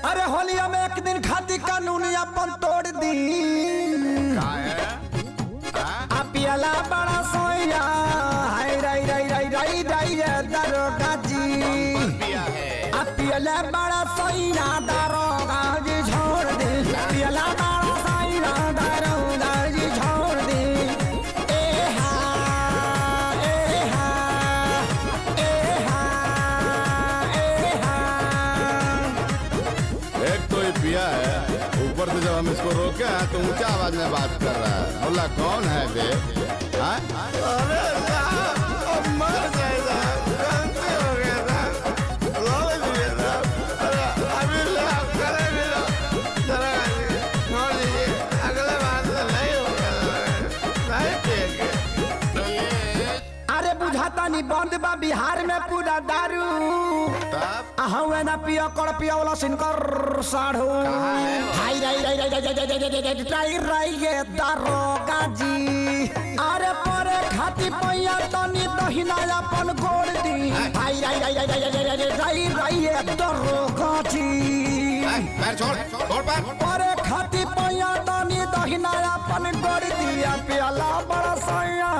अरे होलिया में एक दिन खाती कानूनी अपन तोड़ दी पियला बड़ा सोया हाय राई राई राई राई राई दरोगा जी पियला बड़ा सोया दरोगा जी छोड़ दे पियला बड़ा सोया दरोगा जी छोड़ दे ए हा ए हा ए हा ए हा। एक तो ये पिया है, ऊपर से जब हम इसको रोके हैं तो ऊंचा आवाज में बात कर रहा है। बोला कौन है बे? अरे मर जाएगा, गलती हो गया था, रो दिया था। अरे अभी करे भी लो, जरा छोड़ दीजिए, अगले बार से नहीं होगा, नहीं पिएंगे। अरे बुझाता नहीं बंद बा बिहार में पूरा दारू हुए ना पिया कर पिया वाला सिनकर साढ़ू हाय राई राई राई राई राई राई ये दरोगा जी। अरे परे खाती पैया तनी दहिना अपन गोड़ दी हाय राई राई राई राई राई राई ये दरोगा जी। छोड़ परे खाती पैया तनी दहिना अपन गोड़ दी पियाला बड़ा सैया